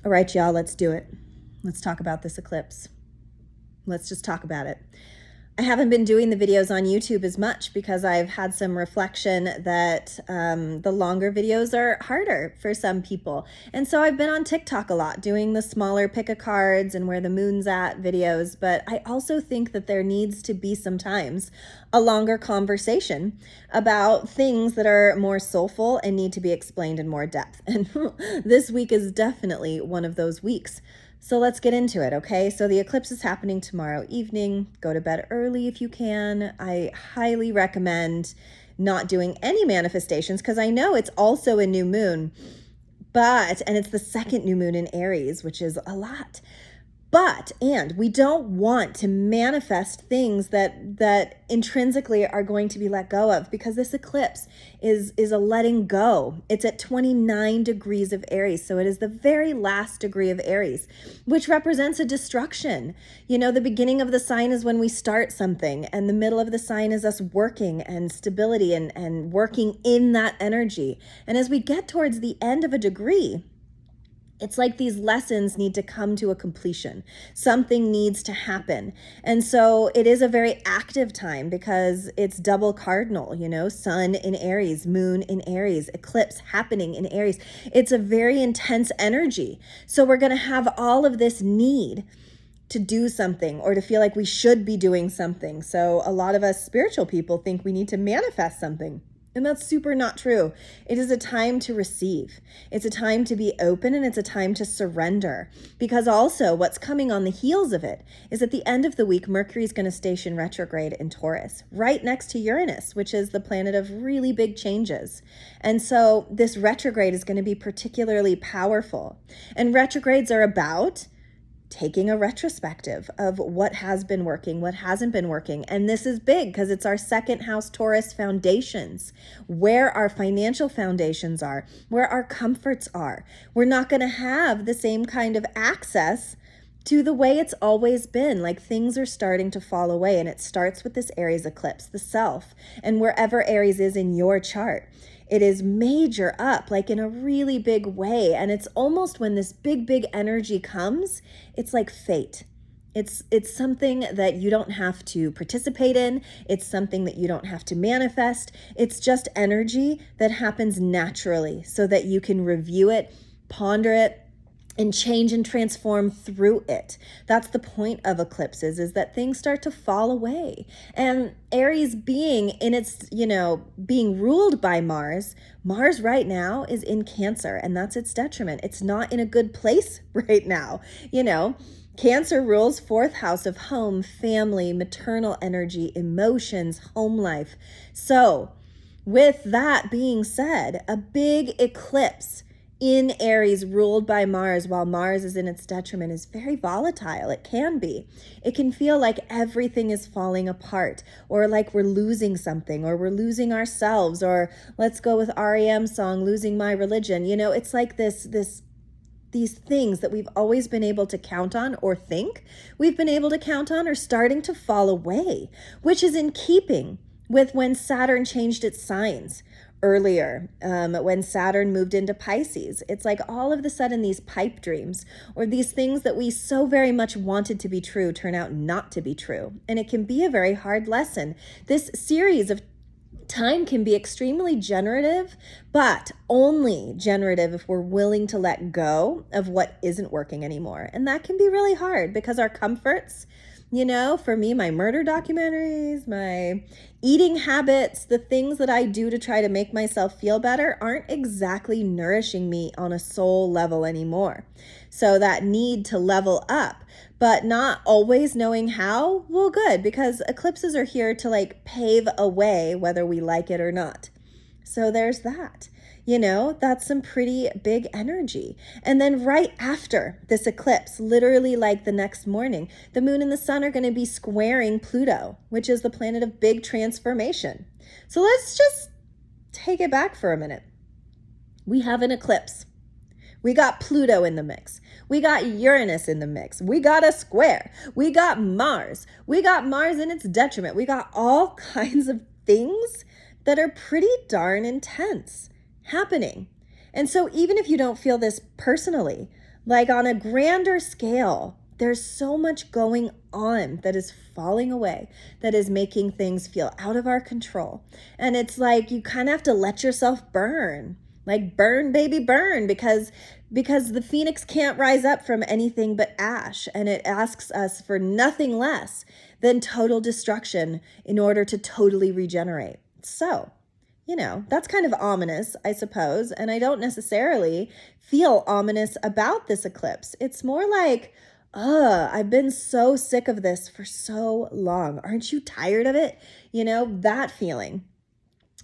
All right, y'all, let's do it. Let's talk about this eclipse. Let's just talk about it. I haven't been doing the videos on YouTube as much because I've had some reflection that the longer videos are harder for some people. And so I've been on TikTok a lot doing the smaller pick a cards and where the moon's at videos. But I also think that there needs to be sometimes a longer conversation about things that are more soulful and need to be explained in more depth. And this week is definitely one of those weeks. So let's get into it, okay? So the eclipse is happening tomorrow evening. Go to bed early if you can. I highly recommend not doing any manifestations because I know it's also a new moon, and it's the second new moon in Aries, which is a lot. And we don't want to manifest things that intrinsically are going to be let go of, because this eclipse is a letting go. It's at 29 degrees of Aries. So it is the very last degree of Aries, which represents a destruction. You know, the beginning of the sign is when we start something, and the middle of the sign is us working and stability and working in that energy. And as we get towards the end of a degree, it's like these lessons need to come to a completion. Something needs to happen. And so it is a very active time because it's double cardinal, you know, sun in Aries, moon in Aries, eclipse happening in Aries. It's a very intense energy. So we're going to have all of this need to do something or to feel like we should be doing something. So a lot of us spiritual people think we need to manifest something. And that's super not true. It is a time to receive. It's a time to be open, and it's a time to surrender. Because also what's coming on the heels of it is at the end of the week, Mercury is going to station retrograde in Taurus, right next to Uranus, which is the planet of really big changes. And so this retrograde is going to be particularly powerful. And retrogrades are about taking a retrospective of what has been working, what hasn't been working. And this is big because it's our second house Taurus foundations, where our financial foundations are, where our comforts are. We're not going to have the same kind of access to the way it's always been. Like, things are starting to fall away, and it starts with this Aries eclipse, the self, and wherever Aries is in your chart. It is major up, like in a really big way. And it's almost when this big energy comes, it's like fate. It's something that you don't have to participate in. It's something that you don't have to manifest. It's just energy that happens naturally so that you can review it, ponder it, and change and transform through it. That's the point of eclipses, is that things start to fall away. And Aries being in its, being ruled by Mars right now is in Cancer, and that's its detriment. It's not in a good place right now. Cancer rules fourth house of home, family, maternal energy, emotions, home life. So with that being said, a big eclipse in Aries ruled by Mars, while Mars is in its detriment, is very volatile. It can be. It can feel like everything is falling apart, or like we're losing something, or we're losing ourselves, or let's go with REM's song, Losing My Religion. It's like these things that we've always been able to count on, or think we've been able to count on, are starting to fall away, which is in keeping with when Saturn changed its signs earlier, when Saturn moved into Pisces. It's like all of a sudden these pipe dreams, or these things that we so very much wanted to be true, turn out not to be true. And it can be a very hard lesson. This series of time can be extremely generative, but only generative if we're willing to let go of what isn't working anymore. And that can be really hard because our comforts, for me, my murder documentaries, my eating habits, the things that I do to try to make myself feel better aren't exactly nourishing me on a soul level anymore. So that need to level up, but not always knowing how, well, good, because eclipses are here to pave a way, whether we like it or not. So there's that. That's some pretty big energy. And then right after this eclipse, literally like the next morning, the moon and the sun are going to be squaring Pluto, which is the planet of big transformation. So let's just take it back for a minute. We have an eclipse. We got Pluto in the mix. We got Uranus in the mix. We got a square. We got Mars. We got Mars in its detriment. We got all kinds of things that are pretty darn intense happening. And so even if you don't feel this personally, Like on a grander scale, there's so much going on that is falling away, that is making things feel out of our control. And it's like you kind of have to let yourself burn. Like burn, baby, burn, because the phoenix can't rise up from anything but ash, and it asks us for nothing less than total destruction in order to totally regenerate. So, that's kind of ominous, I suppose, and I don't necessarily feel ominous about this eclipse. It's more like, I've been so sick of this for so long. Aren't you tired of it? That feeling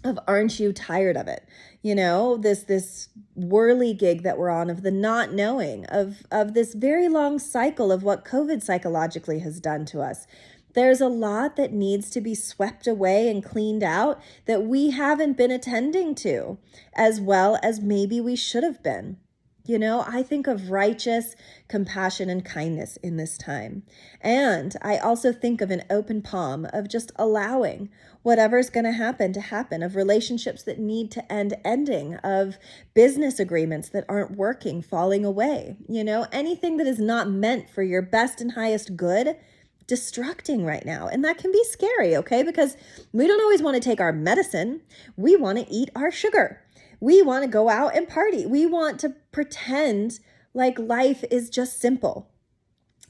of aren't you tired of it? This whirligig that we're on, of the not knowing, of this very long cycle of what COVID psychologically has done to us. There's a lot that needs to be swept away and cleaned out that we haven't been attending to as well as maybe we should have been. I think of righteous compassion and kindness in this time. And I also think of an open palm of just allowing whatever's going to happen, of relationships that need to end ending, of business agreements that aren't working, falling away. Anything that is not meant for your best and highest good, destructing right now. And that can be scary, okay? Because we don't always want to take our medicine. We want to eat our sugar. We want to go out and party. We want to pretend like life is just simple.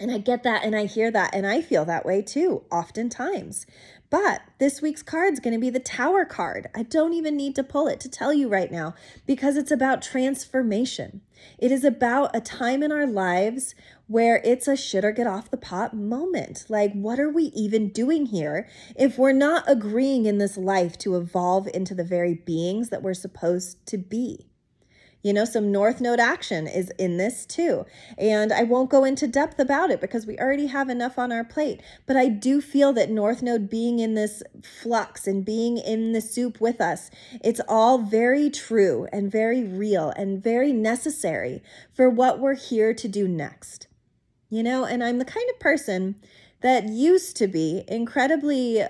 And I get that, and I hear that, and I feel that way too, oftentimes. But this week's card's going to be the Tower card. I don't even need to pull it to tell you right now, because it's about transformation. It is about a time in our lives where it's a shit or get off the pot moment. Like, what are we even doing here if we're not agreeing in this life to evolve into the very beings that we're supposed to be? Some North Node action is in this too. And I won't go into depth about it because we already have enough on our plate. But I do feel that North Node being in this flux and being in the soup with us, it's all very true and very real and very necessary for what we're here to do next. And I'm the kind of person that used to be incredibly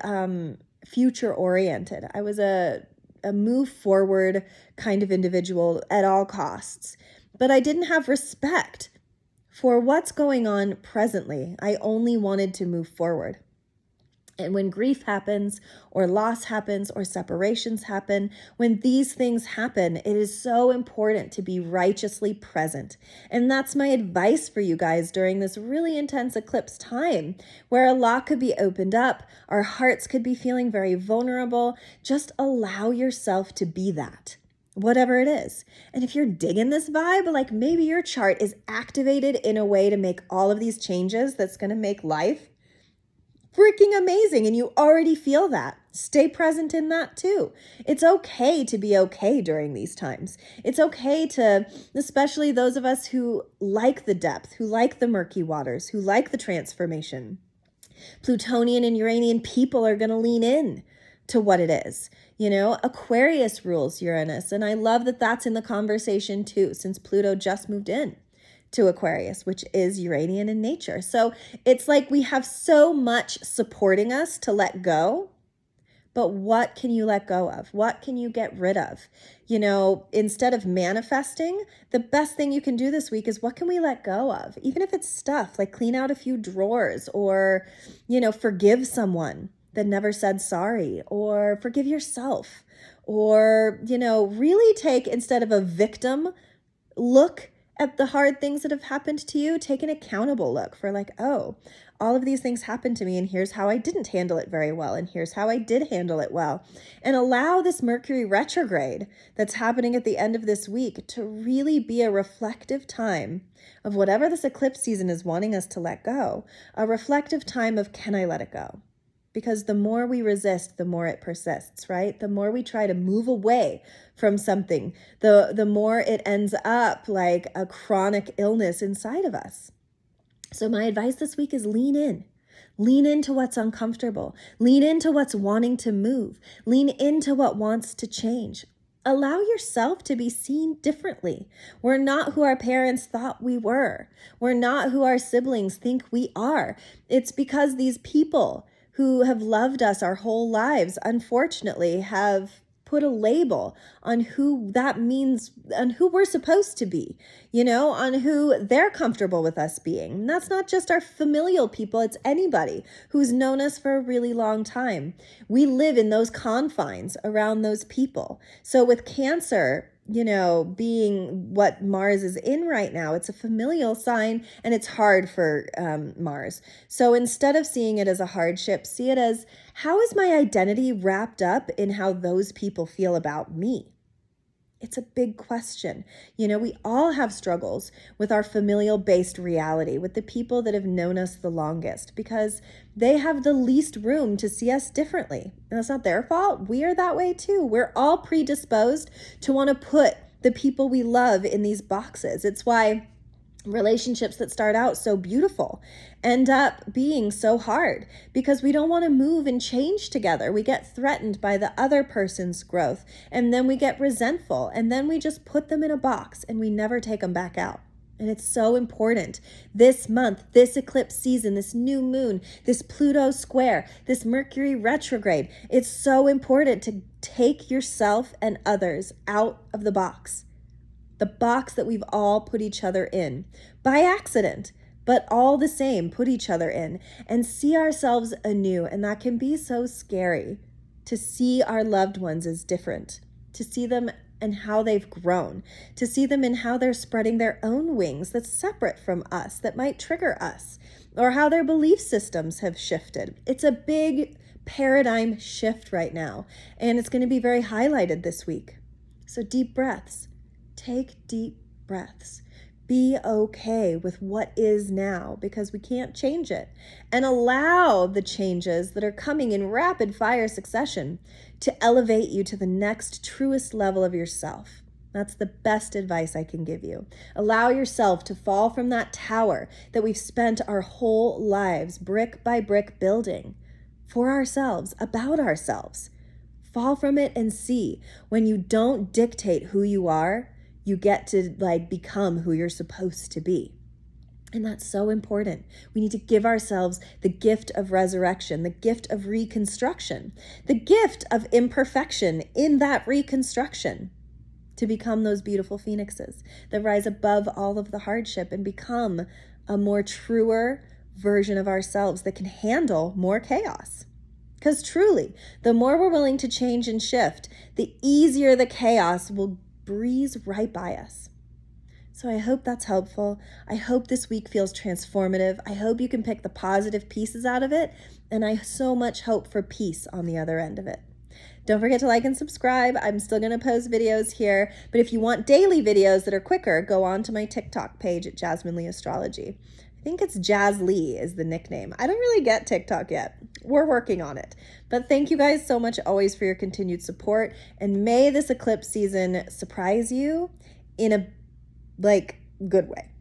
future oriented. I was a move forward kind of individual at all costs. But I didn't have respect for what's going on presently. I only wanted to move forward. And when grief happens, or loss happens, or separations happen, when these things happen, it is so important to be righteously present. And that's my advice for you guys during this really intense eclipse time, where a lot could be opened up, our hearts could be feeling very vulnerable. Just allow yourself to be that, whatever it is. And if you're digging this vibe, like maybe your chart is activated in a way to make all of these changes that's going to make life freaking amazing, and you already feel that. Stay present in that too. It's okay to be okay during these times. It's okay to, especially those of us who like the depth, who like the murky waters, who like the transformation. Plutonian and Uranian people are going to lean in to what it is. Aquarius rules Uranus, and I love that that's in the conversation too, since Pluto just moved in to Aquarius, which is Uranian in nature. So it's like we have so much supporting us to let go, but what can you let go of? What can you get rid of? Instead of manifesting, the best thing you can do this week is what can we let go of? Even if it's stuff like clean out a few drawers, or, forgive someone that never said sorry, or forgive yourself, or, really take, instead of a victim look at the hard things that have happened to you, take an accountable look for like, oh, all of these things happened to me, and here's how I didn't handle it very well, and here's how I did handle it well. And allow this Mercury retrograde that's happening at the end of this week to really be a reflective time of whatever this eclipse season is wanting us to let go, a reflective time of, can I let it go? Because the more we resist, the more it persists, right? The more we try to move away from something, the more it ends up like a chronic illness inside of us. So my advice this week is lean in. Lean into what's uncomfortable. Lean into what's wanting to move. Lean into what wants to change. Allow yourself to be seen differently. We're not who our parents thought we were. We're not who our siblings think we are. It's because these people who have loved us our whole lives, unfortunately, have put a label on who that means, on who we're supposed to be, on who they're comfortable with us being. And that's not just our familial people, it's anybody who's known us for a really long time. We live in those confines around those people. So with Cancer, being what Mars is in right now, it's a familial sign and it's hard for Mars. So instead of seeing it as a hardship, see it as, how is my identity wrapped up in how those people feel about me? It's a big question. We all have struggles with our familial-based reality, with the people that have known us the longest, because they have the least room to see us differently. And that's not their fault. We are that way too. We're all predisposed to want to put the people we love in these boxes. It's why relationships that start out so beautiful end up being so hard, because we don't want to move and change together. We get threatened by the other person's growth, and then we get resentful, and then we just put them in a box and we never take them back out. And it's so important this month, this eclipse season, this new moon, this Pluto square, this Mercury retrograde. It's so important to take yourself and others out of the box that we've all put each other in by accident, but all the same, put each other in, and see ourselves anew. And that can be so scary, to see our loved ones as different, to see them and how they've grown, to see them in how they're spreading their own wings that's separate from us, that might trigger us, or how their belief systems have shifted. It's a big paradigm shift right now, and it's going to be very highlighted this week. So deep breaths. Take deep breaths. Be okay with what is now, because we can't change it. And allow the changes that are coming in rapid fire succession to elevate you to the next truest level of yourself. That's the best advice I can give you. Allow yourself to fall from that tower that we've spent our whole lives brick by brick building for ourselves, about ourselves. Fall from it and see, when you don't dictate who you are, you get to become who you're supposed to be. And that's so important. We need to give ourselves the gift of resurrection, the gift of reconstruction, the gift of imperfection in that reconstruction, to become those beautiful phoenixes that rise above all of the hardship and become a more truer version of ourselves that can handle more chaos. Because truly, the more we're willing to change and shift, the easier the chaos will breeze right by us. So I hope that's helpful. I hope this week feels transformative. I hope you can pick the positive pieces out of it. And I so much hope for peace on the other end of it. Don't forget to like and subscribe. I'm still going to post videos here. But if you want daily videos that are quicker, go on to my TikTok page at Jasmine Lee Astrology. I think it's Jazz Lee is the nickname. I don't really get TikTok yet. We're working on it. But thank you guys so much always for your continued support. And may this eclipse season surprise you in a good way.